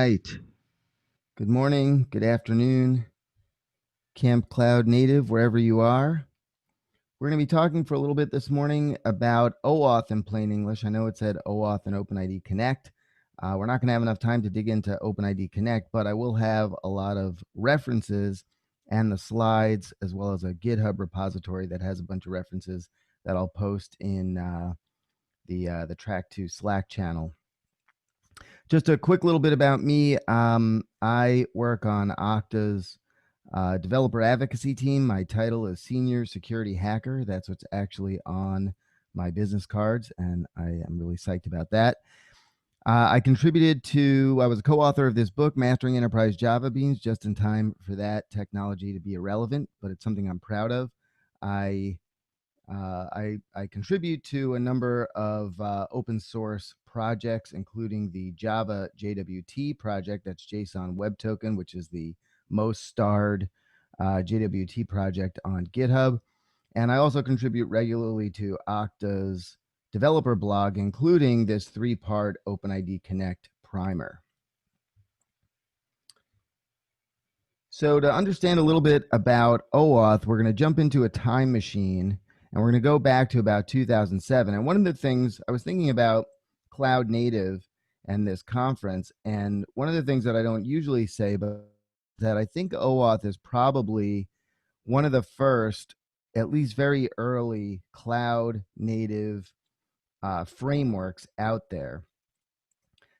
right. Good morning, good afternoon, Camp Cloud Native, wherever you are. We're going to be talking for a little bit this morning about OAuth in plain English. I know it said OAuth and OpenID Connect. We're not going to have enough time to dig into OpenID Connect, but I will have a lot of references and the slides, as well as a GitHub repository that has a bunch of references that I'll post in the Track 2 Slack channel. Just a quick little bit about me. I work on Okta's developer advocacy team. My title is Senior Security Hacker. That's what's actually on my business cards, and I am really psyched about that. I was a co-author of this book, Mastering Enterprise Java Beans, just in time for that technology to be irrelevant, but it's something I'm proud of. I contribute to a number of open source projects, including the Java JWT project. That's JSON Web Token, which is the most starred JWT project on GitHub. And I also contribute regularly to Okta's developer blog, including this 3-part OpenID Connect primer. So to understand a little bit about OAuth, we're going to jump into a time machine, and we're going to go back to about 2007. And one of the things I was thinking about Cloud Native and this conference, and one of the things that I don't usually say, but that I think OAuth is probably one of the first, at least very early, cloud native frameworks out there.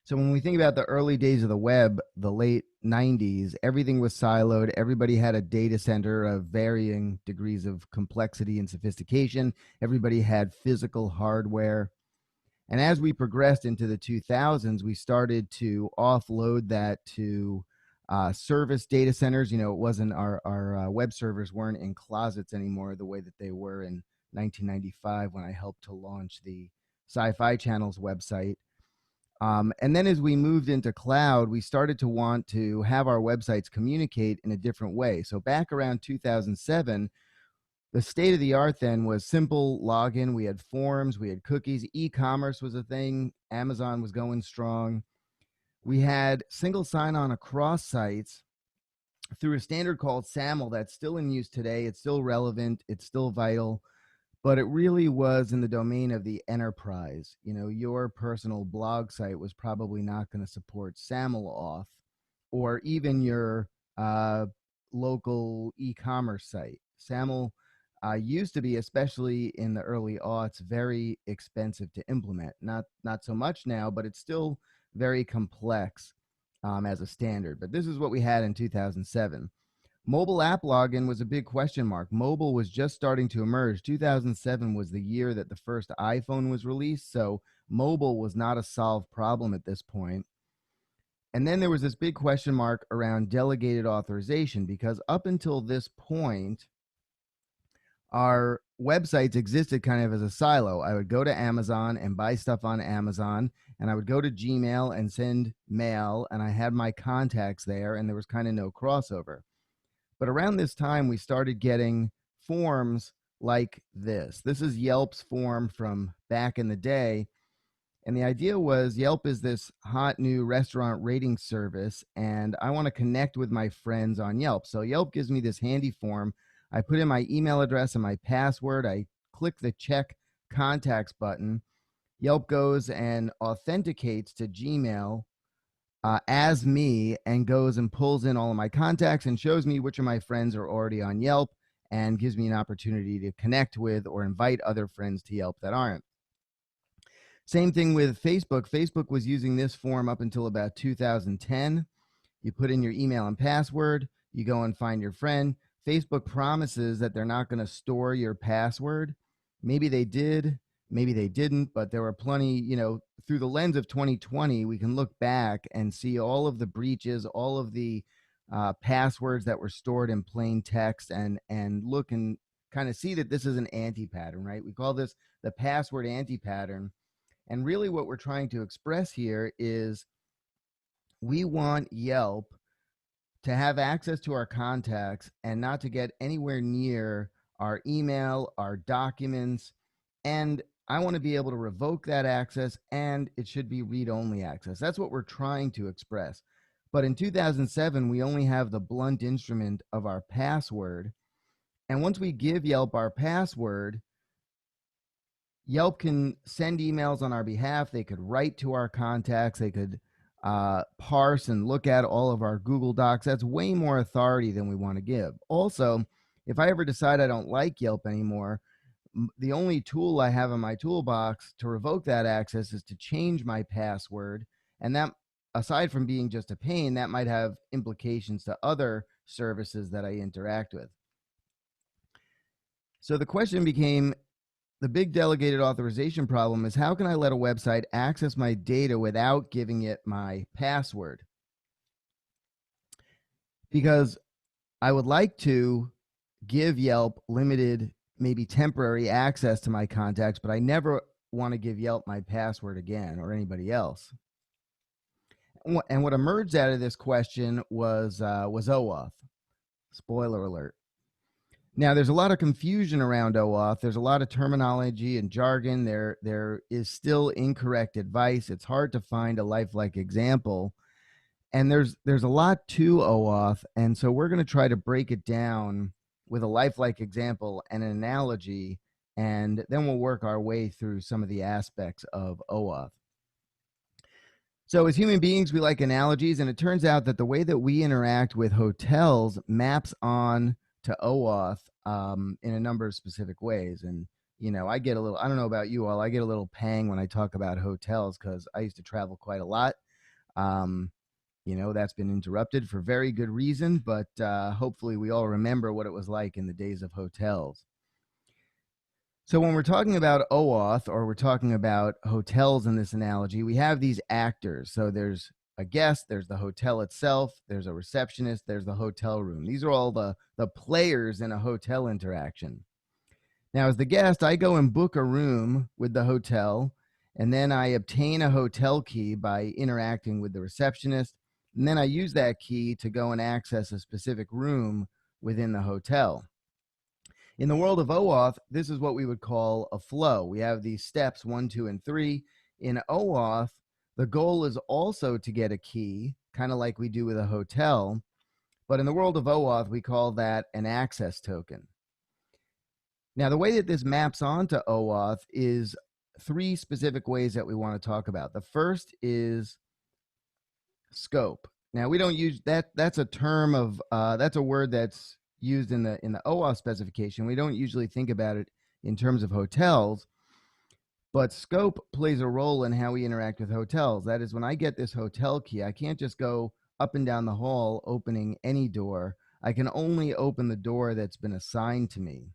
So when we think about the early days of the web, the late 90s, everything was siloed. Everybody had a data center of varying degrees of complexity and sophistication. Everybody had physical hardware. And as we progressed into the 2000s, we started to offload that to service data centers. You know, it wasn't our web servers weren't in closets anymore the way that they were in 1995 when I helped to launch the Sci-Fi Channel's website. And then as we moved into cloud, we started to want to have our websites communicate in a different way. So back around 2007, the state of the art then was simple login. We had forms, we had cookies, e-commerce was a thing, Amazon was going strong. We had single sign-on across sites through a standard called SAML that's still in use today. It's still relevant, it's still vital, but it really was in the domain of the enterprise. You know, your personal blog site was probably not going to support SAML auth, or even your local e-commerce site. SAML used to be, especially in the early aughts, very expensive to implement. Not so much now, but it's still very complex as a standard. But this is what we had in 2007. Mobile app login was a big question mark. Mobile was just starting to emerge. 2007 was the year that the first iPhone was released, so mobile was not a solved problem at this point. And then there was this big question mark around delegated authorization, because up until this point, our websites existed kind of as a silo. I would go to Amazon and buy stuff on Amazon, and I would go to Gmail and send mail, and I had my contacts there, and there was kind of no crossover. But around this time, we started getting forms like this. This is Yelp's form from back in the day. And the idea was Yelp is this hot new restaurant rating service, and I want to connect with my friends on Yelp. So Yelp gives me this handy form. I put in my email address and my password. I click the check contacts button. Yelp goes and authenticates to Gmail as me, and goes and pulls in all of my contacts and shows me which of my friends are already on Yelp, and gives me an opportunity to connect with or invite other friends to Yelp that aren't. Same thing with Facebook. Facebook was using this form up until about 2010. You put in your email and password, you go and find your friend. Facebook promises that they're not going to store your password. Maybe they did, maybe they didn't, but there were plenty, you know, through the lens of 2020, we can look back and see all of the breaches, all of the passwords that were stored in plain text, and look and kind of see that this is an anti-pattern, right? We call this the password anti-pattern. And really what we're trying to express here is we want Yelp to have access to our contacts and not to get anywhere near our email, our documents, and I want to be able to revoke that access, and it should be read-only access. That's what we're trying to express. But in 2007, we only have the blunt instrument of our password. And once we give Yelp our password, Yelp can send emails on our behalf. They could write to our contacts. They could parse and look at all of our Google Docs. That's way more authority than we want to give. Also, if I ever decide I don't like Yelp anymore, the only tool I have in my toolbox to revoke that access is to change my password. And that, aside from being just a pain, that might have implications to other services that I interact with. So the question became, the big delegated authorization problem is, how can I let a website access my data without giving it my password? Because I would like to give Yelp limited, maybe temporary access to my contacts, but I never want to give Yelp my password again, or anybody else. And what emerged out of this question was OAuth. Spoiler alert. Now, there's a lot of confusion around OAuth. There's a lot of terminology and jargon. There is still incorrect advice. It's hard to find a lifelike example. And there's a lot to OAuth. And so we're going to try to break it down with a lifelike example and an analogy, and then we'll work our way through some of the aspects of OAuth. So as human beings, we like analogies, and it turns out that the way that we interact with hotels maps on to OAuth in a number of specific ways. And, you know, I get a little, I don't know about you all, I get a little pang when I talk about hotels because I used to travel quite a lot. You know, that's been interrupted for very good reason, but hopefully we all remember what it was like in the days of hotels. So when we're talking about OAuth, or we're talking about hotels in this analogy, we have these actors. So there's a guest, there's the hotel itself, there's a receptionist, there's the hotel room. These are all the players in a hotel interaction. Now, as the guest, I go and book a room with the hotel, and then I obtain a hotel key by interacting with the receptionist, and then I use that key to go and access a specific room within the hotel. In the world of OAuth, this is what we would call a flow. We have these steps 1, 2, and 3. In OAuth, the goal is also to get a key, kind of like we do with a hotel. But in the world of OAuth, we call that an access token. Now, the way that this maps onto OAuth is 3 specific ways that we want to talk about. The first is scope. Now, we don't use that. That's a term of, that's a word that's used in the OAuth specification. We don't usually think about it in terms of hotels, but scope plays a role in how we interact with hotels. That is, when I get this hotel key, I can't just go up and down the hall opening any door. I can only open the door that's been assigned to me.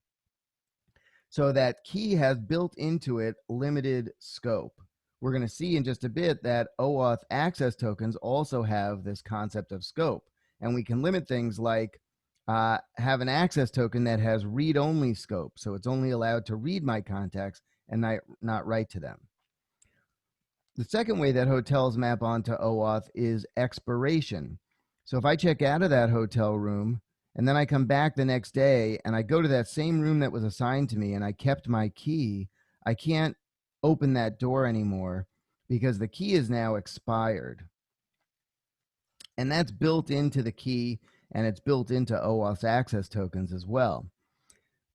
So that key has built into it limited scope. We're going to see in just a bit that OAuth access tokens also have this concept of scope, and we can limit things like have an access token that has read-only scope, so it's only allowed to read my contacts and not write to them. The second way that hotels map onto OAuth is expiration. So if I check out of that hotel room and then I come back the next day and I go to that same room that was assigned to me and I kept my key, I can't open that door anymore because the key is now expired. And that's built into the key, and it's built into OAuth's access tokens as well.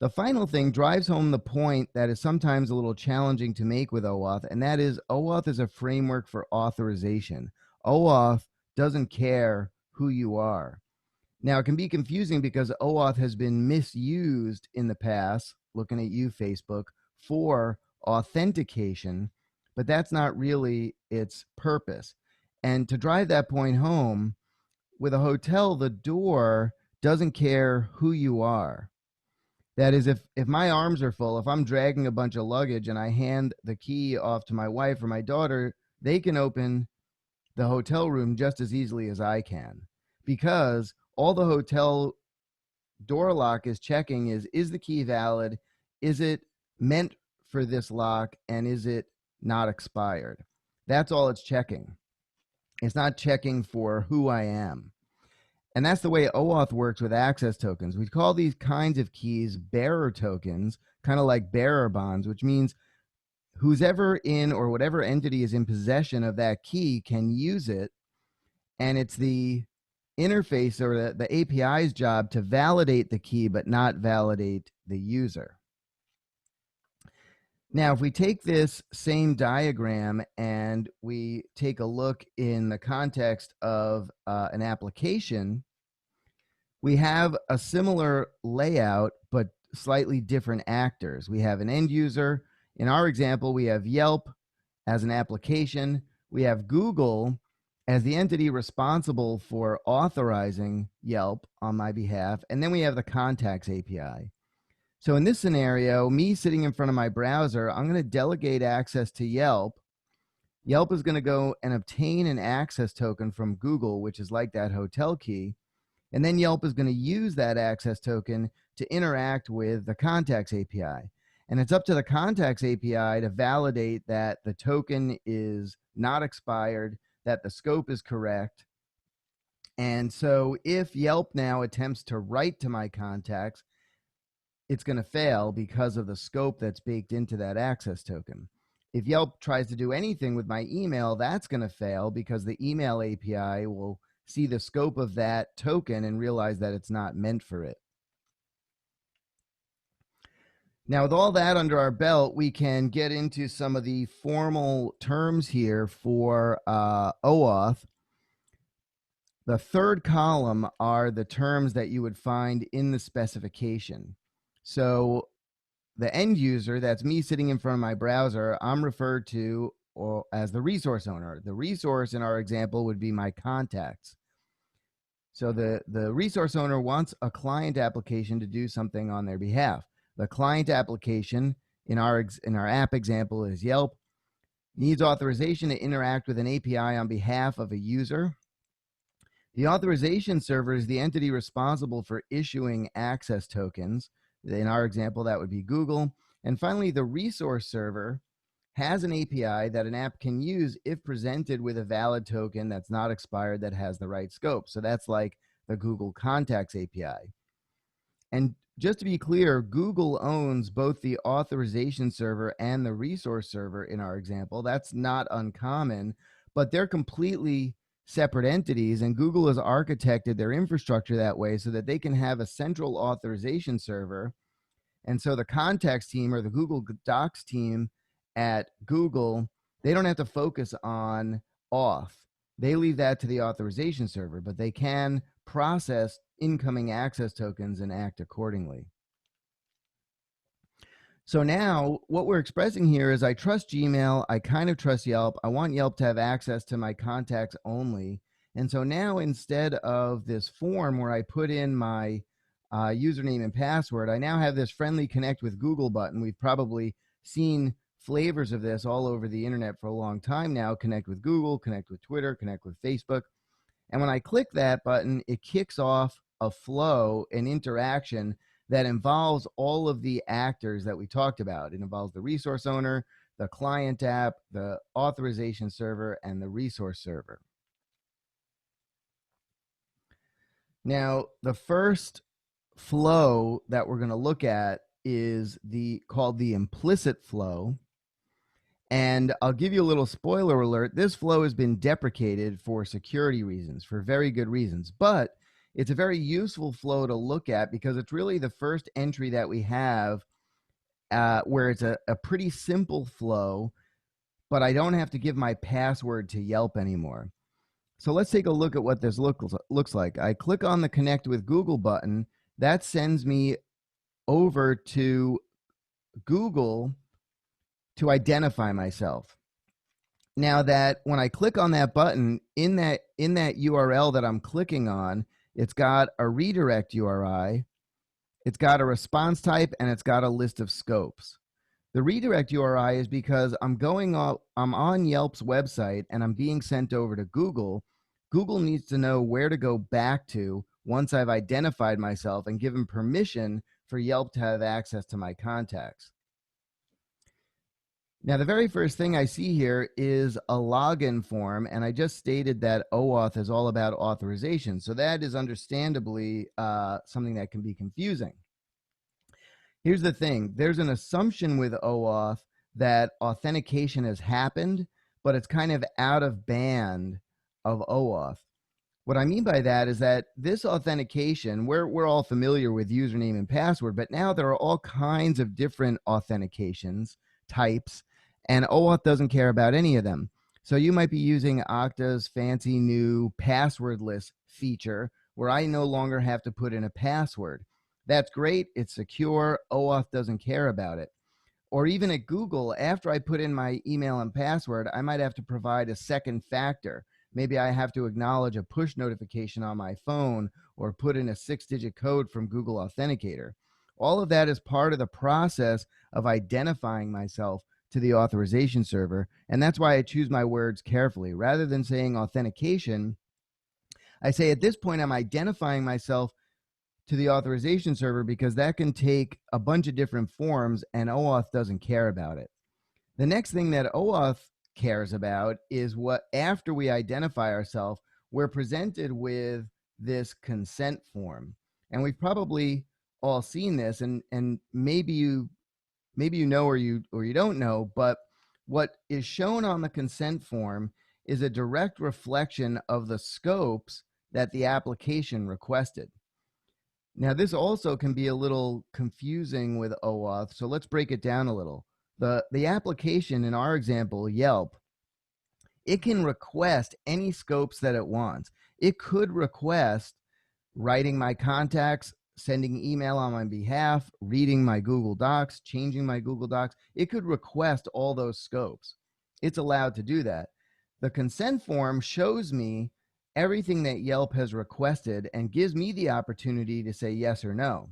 The final thing drives home the point that is sometimes a little challenging to make with OAuth, and that is OAuth is a framework for authorization. OAuth doesn't care who you are. Now, it can be confusing because OAuth has been misused in the past, looking at you, Facebook, for authentication, but that's not really its purpose. And to drive that point home, with a hotel, the door doesn't care who you are. That is, if my arms are full, if I'm dragging a bunch of luggage and I hand the key off to my wife or my daughter, they can open the hotel room just as easily as I can, because all the hotel door lock is checking is the key valid? Is it meant for this lock? And is it not expired? That's all it's checking. It's not checking for who I am. And that's the way OAuth works with access tokens. We call these kinds of keys bearer tokens, kind of like bearer bonds, which means who's ever in, or whatever entity is in possession of that key, can use it. and it's the interface or the API's job to validate the key but not validate the user. Now, if we take this same diagram and we take a look in the context of an application, we have a similar layout, but slightly different actors. We have an end user. In our example, we have Yelp as an application. We have Google as the entity responsible for authorizing Yelp on my behalf. And then we have the contacts API. So in this scenario, me sitting in front of my browser, I'm going to delegate access to Yelp. Yelp is going to go and obtain an access token from Google, which is like that hotel key. And then Yelp is going to use that access token to interact with the contacts API. And it's up to the contacts API to validate that the token is not expired, that the scope is correct. And so if Yelp now attempts to write to my contacts, it's going to fail because of the scope that's baked into that access token. If Yelp tries to do anything with my email, that's going to fail because the email API will see the scope of that token and realize that it's not meant for it. Now, with all that under our belt, we can get into some of the formal terms here for OAuth. The third column are the terms that you would find in the specification. So the end user, that's me sitting in front of my browser, I'm referred to as the resource owner. The resource in our example would be my contacts. So the resource owner wants a client application to do something on their behalf. The client application in our app example is Yelp, needs authorization to interact with an API on behalf of a user. The authorization server is the entity responsible for issuing access tokens. In our example, that would be Google. And finally, the resource server has an API that an app can use if presented with a valid token that's not expired that has the right scope. So that's like the Google Contacts API. And just to be clear, Google owns both the authorization server and the resource server in our example. That's not uncommon, but they're completely separate entities, and Google has architected their infrastructure that way so that they can have a central authorization server. And so the contacts team or the Google Docs team at Google, they don't have to focus on auth. They leave that to the authorization server, but they can process incoming access tokens and act accordingly. So now what we're expressing here is I trust Gmail. I kind of trust Yelp. I want Yelp to have access to my contacts only. And so now instead of this form where I put in my username and password, I now have this friendly connect with Google button. We've probably seen flavors of this all over the internet for a long time now. Connect with Google, connect with Twitter, connect with Facebook. And when I click that button, it kicks off a flow, an interaction that involves all of the actors that we talked about. It involves the resource owner, the client app, the authorization server, and the resource server. Now, the first flow that we're going to look at is called the implicit flow. And I'll give you a little spoiler alert. This flow has been deprecated for security reasons, for very good reasons. But it's a very useful flow to look at because it's really the first entry that we have where it's a pretty simple flow, but I don't have to give my password to Yelp anymore. So let's take a look at what this looks like. I click on the Connect with Google button. That sends me over to Google to identify myself. Now that when I click on that button, in that URL that I'm clicking on, it's got a redirect URI, it's got a response type, and it's got a list of scopes. The redirect URI is because I'm on Yelp's website and I'm being sent over to Google. Google needs to know where to go back to once I've identified myself and given permission for Yelp to have access to my contacts. Now, the very first thing I see here is a login form, and I just stated that OAuth is all about authorization. So that is understandably something that can be confusing. Here's the thing. There's an assumption with OAuth that authentication has happened, but it's kind of out of band of OAuth. What I mean by that is that this authentication, we're all familiar with username and password, but now there are all kinds of different authentications types, and OAuth doesn't care about any of them. So you might be using Okta's fancy new passwordless feature where I no longer have to put in a password. That's great. It's secure. OAuth doesn't care about it. Or even at Google, after I put in my email and password, I might have to provide a second factor. Maybe I have to acknowledge a push notification on my phone or put in a 6-digit code from Google Authenticator. All of that is part of the process of identifying myself to the authorization server. And that's why I choose my words carefully. Rather than saying authentication, I say at this point, I'm identifying myself to the authorization server because that can take a bunch of different forms and OAuth doesn't care about it. The next thing that OAuth cares about is what, after we identify ourselves, we're presented with this consent form. And we've probably all seen this, and maybe you know or you don't know, but what is shown on the consent form is a direct reflection of the scopes that the application requested. Now, this also can be a little confusing with OAuth, so let's break it down a little. The application, in our example, Yelp, it can request any scopes that it wants. It could request writing my contacts, sending email on my behalf, reading my Google Docs, changing my Google Docs. It could request all those scopes. It's allowed to do that. The consent form shows me everything that Yelp has requested and gives me the opportunity to say yes or no.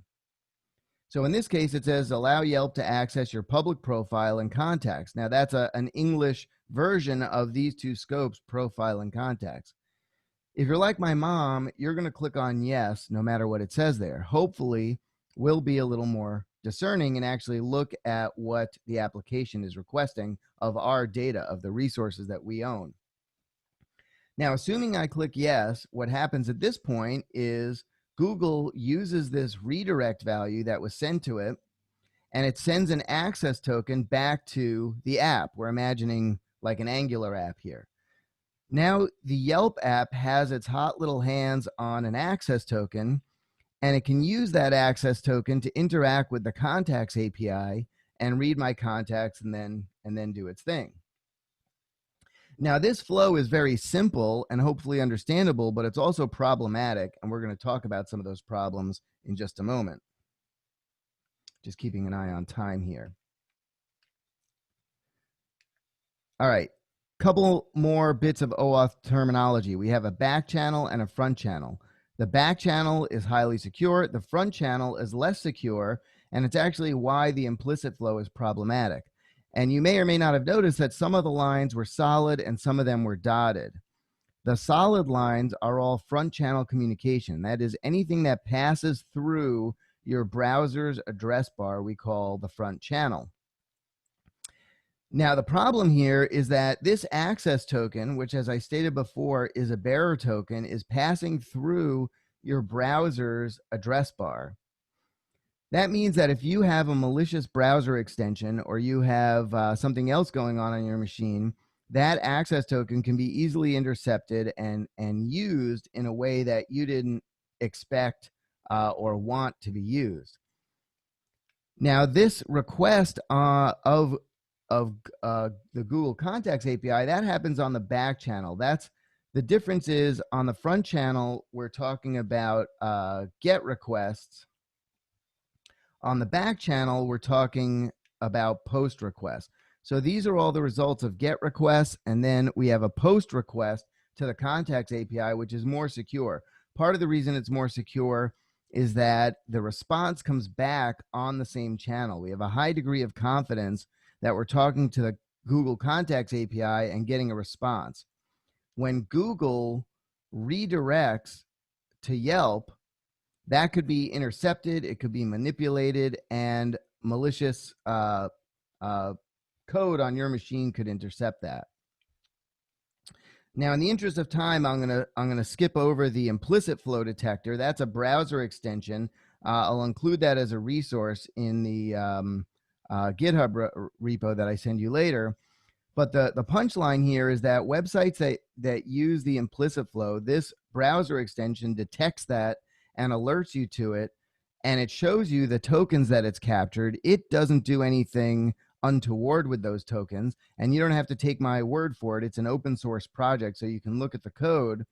So in this case, it says allow Yelp to access your public profile and contacts. Now that's an English version of these two scopes, profile and contacts. If you're like my mom, you're going to click on yes, no matter what it says there. Hopefully, we'll be a little more discerning and actually look at what the application is requesting of our data, of the resources that we own. Now, assuming I click yes, what happens at this point is Google uses this redirect value that was sent to it, and it sends an access token back to the app. We're imagining like an Angular app here. Now, the Yelp app has its hot little hands on an access token, and it can use that access token to interact with the contacts API and read my contacts and then do its thing. Now, this flow is very simple and hopefully understandable, but it's also problematic, and we're going to talk about some of those problems in just a moment. Just keeping an eye on time here. All right, couple more bits of OAuth terminology. We have a back channel and a front channel. The back channel is highly secure. The front channel is less secure, and it's actually why the implicit flow is problematic. And you may or may not have noticed that some of the lines were solid and some of them were dotted. The solid lines are all front channel communication. That is, anything that passes through your browser's address bar, we call the front channel. Now, the problem here is that this access token, which, as I stated before, is a bearer token, is passing through your browser's address bar. That means that if you have a malicious browser extension or you have something else going on your machine, that access token can be easily intercepted and used in a way that you didn't expect or want to be used. Now, this request of the Google Contacts API, that happens on the back channel. That's the difference. Is on the front channel, we're talking about GET requests. On the back channel, we're talking about POST requests. So these are all the results of GET requests, and then we have a POST request to the Contacts API, which is more secure. Part of the reason it's more secure is that the response comes back on the same channel. We have a high degree of confidence that we're talking to the Google Contacts API and getting a response. When Google redirects to Yelp, that could be intercepted, it could be manipulated, and malicious code on your machine could intercept that. Now, in the interest of time, I'm gonna skip over the implicit flow detector. That's a browser extension. I'll include that as a resource in the GitHub repo that I send you later. But the punchline here is that websites that use the implicit flow, this browser extension detects that and alerts you to it, and it shows you the tokens that it's captured. It doesn't do anything untoward with those tokens, and you don't have to take my word for it. It's an open source project, so you can look at the code.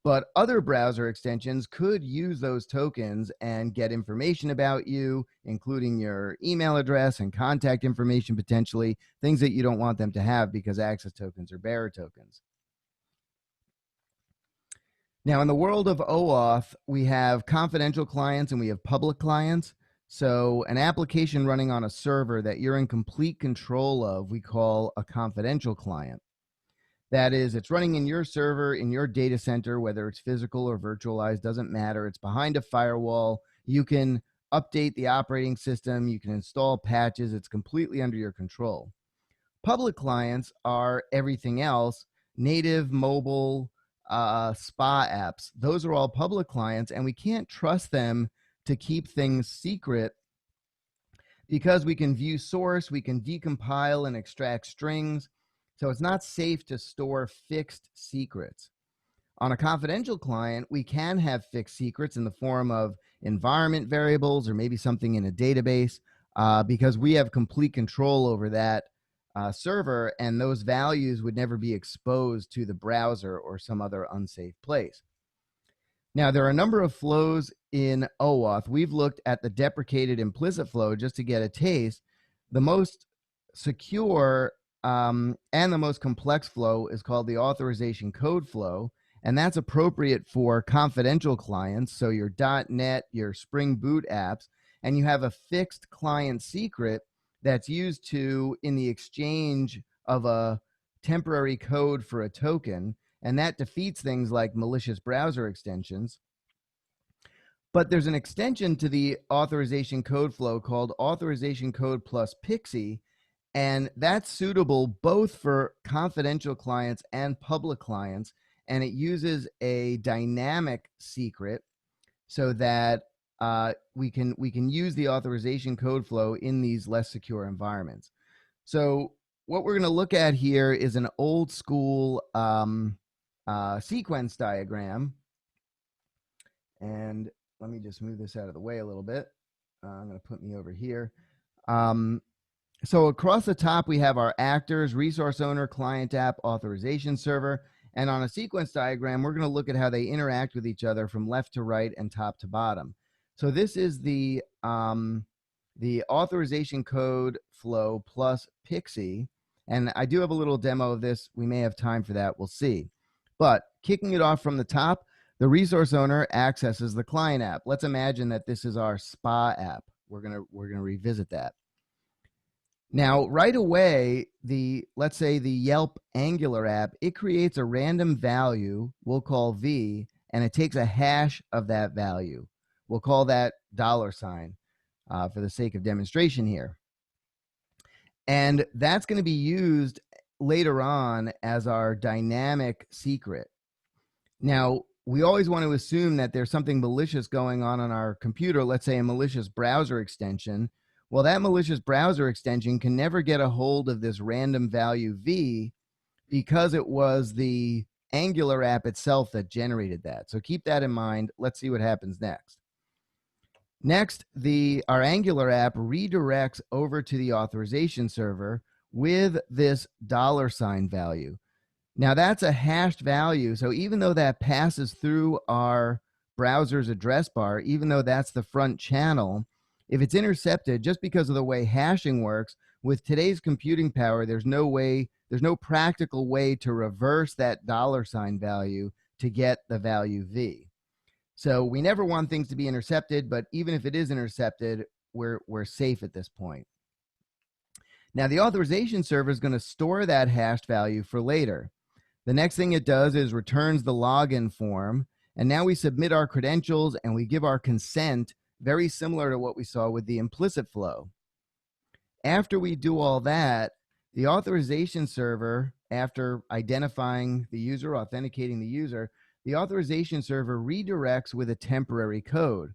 But other browser extensions could use those tokens and get information about you, including your email address and contact information, potentially things that you don't want them to have because access tokens are bearer tokens. Now, in the world of OAuth, we have confidential clients and we have public clients. So an application running on a server that you're in complete control of, we call a confidential client. That is, it's running in your server, in your data center, whether it's physical or virtualized, doesn't matter. It's behind a firewall. You can update the operating system. You can install patches. It's completely under your control. Public clients are everything else, native, mobile, spa apps. Those are all public clients, and we can't trust them to keep things secret because we can view source, we can decompile and extract strings. So it's not safe to store fixed secrets. On a confidential client, we can have fixed secrets in the form of environment variables or maybe something in a database because we have complete control over that server, and those values would never be exposed to the browser or some other unsafe place. Now, there are a number of flows in OAuth. We've looked at the deprecated implicit flow just to get a taste. The most secure and the most complex flow is called the authorization code flow, and that's appropriate for confidential clients, so your .NET, your Spring Boot apps, and you have a fixed client secret that's used in the exchange of a temporary code for a token, and that defeats things like malicious browser extensions. But there's an extension to the authorization code flow called authorization code plus PXE, and that's suitable both for confidential clients and public clients, and it uses a dynamic secret so that we can use the authorization code flow in these less secure environments. So what we're going to look at here is an old school sequence diagram. And let me just move this out of the way a little bit. I'm going to put me over here. So across the top, we have our actors, resource owner, client app, authorization server. And on a sequence diagram, we're going to look at how they interact with each other from left to right and top to bottom. So this is the authorization code flow plus PXE. And I do have a little demo of this. We may have time for that. We'll see. But kicking it off from the top, the resource owner accesses the client app. Let's imagine that this is our spa app. We're gonna revisit that. Now, right away, let's say the Yelp Angular app, it creates a random value we'll call V, and it takes a hash of that value. We'll call that $sign for the sake of demonstration here. And that's going to be used later on as our dynamic secret. Now, we always want to assume that there's something malicious going on our computer, let's say a malicious browser extension. Well, that malicious browser extension can never get a hold of this random value V because it was the Angular app itself that generated that. So keep that in mind. Let's see what happens next. Next, our Angular app redirects over to the authorization server with this $sign value. Now, that's a hashed value. So even though that passes through our browser's address bar, even though that's the front channel, if it's intercepted, just because of the way hashing works, with today's computing power, there's no practical way to reverse that $sign value to get the value V. So we never want things to be intercepted, but even if it is intercepted, we're safe at this point. Now, the authorization server is going to store that hashed value for later. The next thing it does is returns the login form, and now we submit our credentials and we give our consent, very similar to what we saw with the implicit flow. After we do all that, the authorization server, after identifying the user, authenticating the user, the authorization server redirects with a temporary code.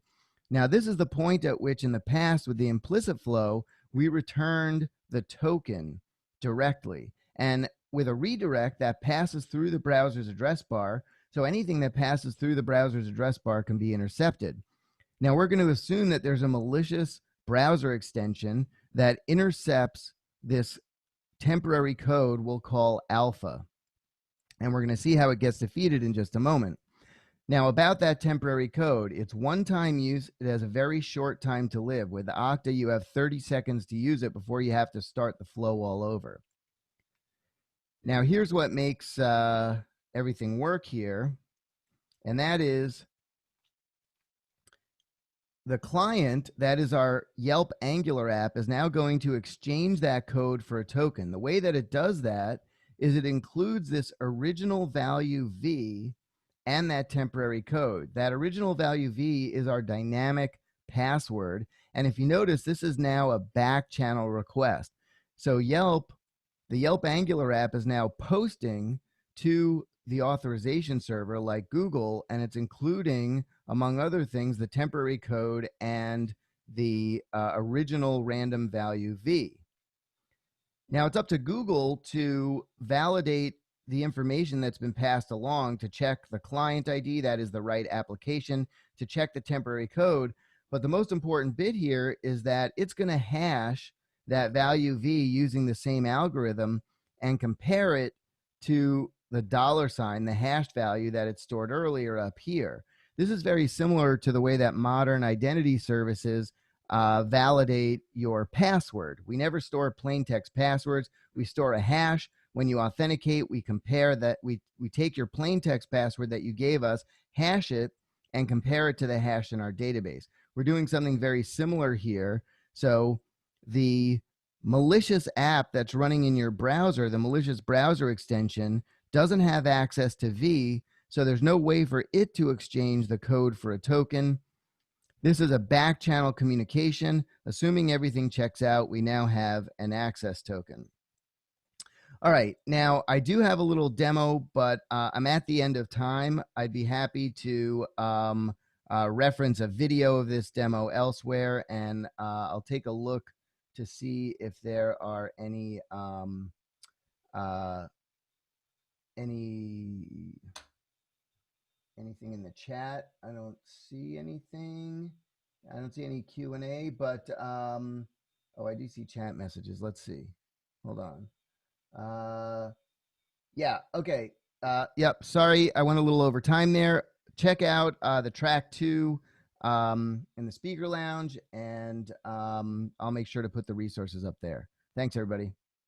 Now, this is the point at which in the past with the implicit flow, we returned the token directly. And with a redirect that passes through the browser's address bar, So anything that passes through the browser's address bar can be intercepted. Now we're going to assume that there's a malicious browser extension that intercepts this temporary code we'll call alpha. And we're going to see how it gets defeated in just a moment. Now, about that temporary code, it's one-time use. It has a very short time to live. With Okta, you have 30 seconds to use it before you have to start the flow all over. Now, here's what makes everything work here, and that is the client, that is our Yelp Angular app, is now going to exchange that code for a token. The way that it does that is it includes this original value V and that temporary code. That original value V is our dynamic password. And if you notice, this is now a back channel request. So the Yelp Angular app is now posting to the authorization server like Google, and it's including, among other things, the temporary code and the original random value V. Now it's up to Google to validate the information that's been passed along, to check the client ID, that is the right application, to check the temporary code. But the most important bit here is that it's going to hash that value V using the same algorithm and compare it to the $, the hashed value that it stored earlier up here. This is very similar to the way that modern identity services validate your password. We never store plain text passwords. We store a hash. When you authenticate, we compare that. We take your plain text password that you gave us, hash it, and compare it to the hash in our database. We're doing something very similar here. So the malicious app that's running in your browser, the malicious browser extension, doesn't have access to V, so there's no way for it to exchange the code for a token. This is a back channel communication. Assuming everything checks out, we now have an access token. All right, now I do have a little demo, but I'm at the end of time. I'd be happy to reference a video of this demo elsewhere, and I'll take a look to see if there are anything in the chat. I don't see anything. I don't see any Q&A, but oh, I do see chat messages. Let's see. Hold on. Yeah, okay. Yep, sorry, I went a little over time there. Check out the track 2 in the speaker lounge, and I'll make sure to put the resources up there. Thanks, everybody.